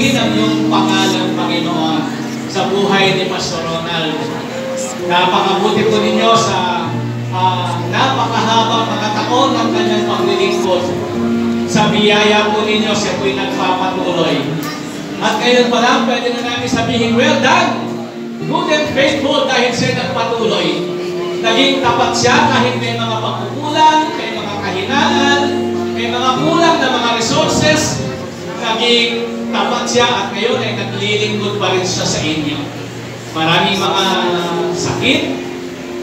ang iyong pangalan, Panginoon, sa buhay ni Pastor Ronald. Napakabuti po ninyo sa napakahabang mga taon ng kanyang paglilingkod. Sa biyaya po ninyo, siya po'y nagpapatuloy. At ngayon pa lang, pwede na namin sabihin, well done, good and faithful, dahil siya nagpatuloy. Naging tapat siya kahit may mga pagkukulang, may mga kahinaan, may mga kulang na mga resources. Naging tapat siya at ngayon ay naglilingkod pa rin siya sa inyo. Maraming mga sakit,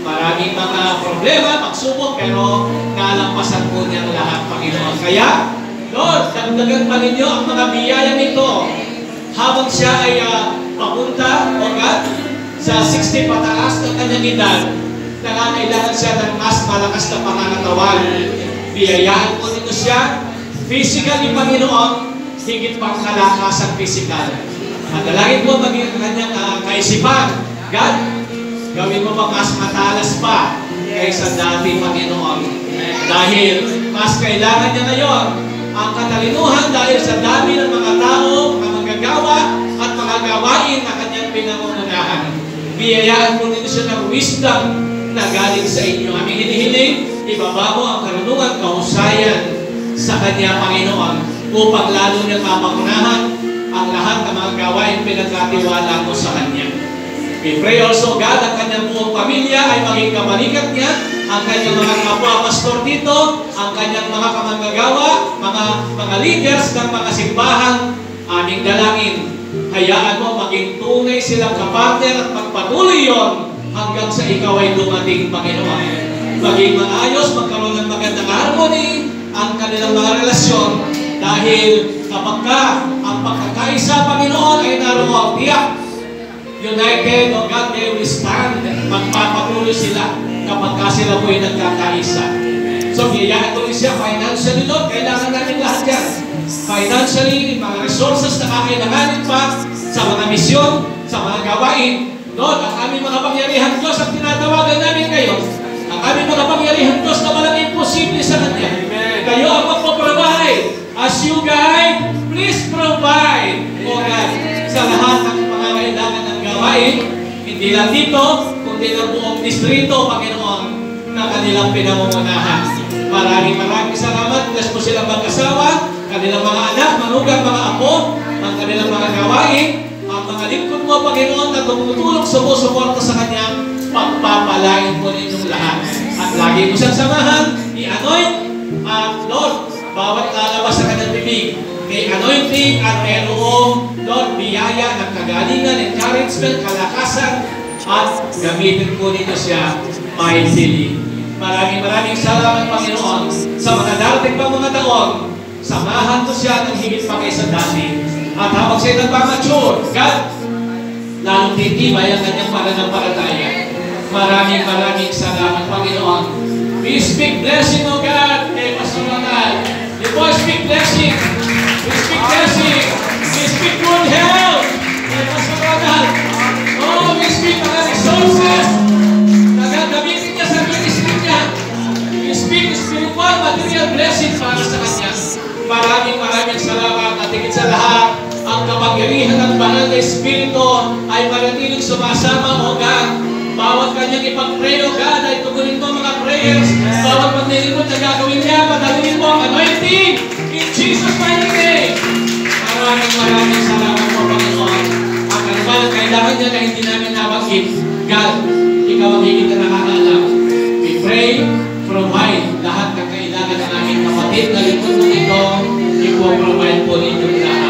maraming mga problema, pagsubok, pero nalampasan po niya lahat, Panginoon. Kaya, Lord, dagdagan pa ninyo ang mga biyaya nito habang siya ay papunta, O God, sa 60 pataas ng kanyang edad. Nangangailangan siya ng mas malakas na pangangatawan. Biyayaan po nito siya, physically, Panginoon, higit pang kalakasang physical. At dalangin po maging kanyang kaisipan. God, gawin mo pa mas matalas pa kaysa dati, Panginoon. Dahil mas kailangan niya ngayon ang katalinuhan dahil sa dami ng mga tao, mga manggagawa at mga gawain na kanyang pinangungunahan. Biyayaan po nito siya ng wisdom na galing sa inyo. Aming hinihiling, ibaba mo ang karunungan, kahusayan sa kanya, Panginoon, upang lalo niyang mapangunahan ang lahat ng mga gawain pinagkatiwala mo sa kanya. We pray also, God, ang kanyang buong pamilya ay maging kabalikat niya, ang kanyang mga kapwa-pastor dito, ang kanyang mga kamanggagawa, mga leaders ng mga simbahan, aming dalangin. Hayaan mo maging tunay silang kapartner at magpatuloy yon hanggang sa ikaw ay dumating, Panginoon. Maging maayos, magkaroon ng magandang harmony ang kanilang mga relasyon dahil kapag ang pagkakaisa, Panginoon, ay naroon tiyak, united, O God, they will stand. Magpapatuloy sila kapag sila po ay nagkakaisa. So, biyayaan ko rin siya financially, Lord. Kailangan natin lahat yan. Financially, mga resources na kakailanganin pa sa mga misyon, sa mga gawain. Lord, ang aming mga pangyarihan Diyos ang tinatawagan namin ngayon. Ang aming mga pangyarihan Diyos na walang imposible sa Kanya. Kayo ang magpo-provide. As you guide, please provide, O God, sa lahat ng mga kailangan ng gawain. Hindi lang dito, kundi ng buong distrito, Panginoon, na kanilang pinangungunahan. Maraming salamat. Bless mo silang mag-asawa, kanilang mga anak, manugang, mga apo, ang kanilang mga gawain, ang mga lingkod mo, Panginoon, na tumutulong, sumusuporta sa Kanya, pagpapalain mo ninyong lahat. At lagi mo siyang samahan, i-anoint, Lord, bawat lalabas sa kanyang bibig, may anointing at mayroong, Lord, biyaya ng kagalingan, encouragement, kalakasan, at gamitin po ninyo siya mightily. Maraming salamat, Panginoon, sa mga darating pang mga taon. Samahan ko siya ng higit pa kaysa dati. At habang siya nagmamature, God, lalong titibay ang kanyang pananampalataya. Maraming salamat, Panginoon. We speak blessing, O God, kay Pastor Ronald. We speak blessing. We speak blessing. We speak good health kay Pastor Ronald. Oh, we speak mga resources na gagamitin niya sa ministry niya. We speak spiritual, material blessing para sa kanya. Maraming salamat at higit sa lahat, ang kapangyarihan ng banal na Espiritu ay manatiling sumasama, O God. Bawat kanyang ipag-pray, O God, ay tugunin mo mga prayers. Bawat paglilingkod na gagawin niya, padalhin mo ang anointing in Jesus' mighty name. Maraming salamat po, Panginoon. Ang kanilang kailangan niya na hindi namin nabanggit. God, ikaw ang higit na nakakaalam. We pray, provide lahat ng kailangan ng aming kapatid na lingkod mo ito. Ikaw provide po ninyo lahat.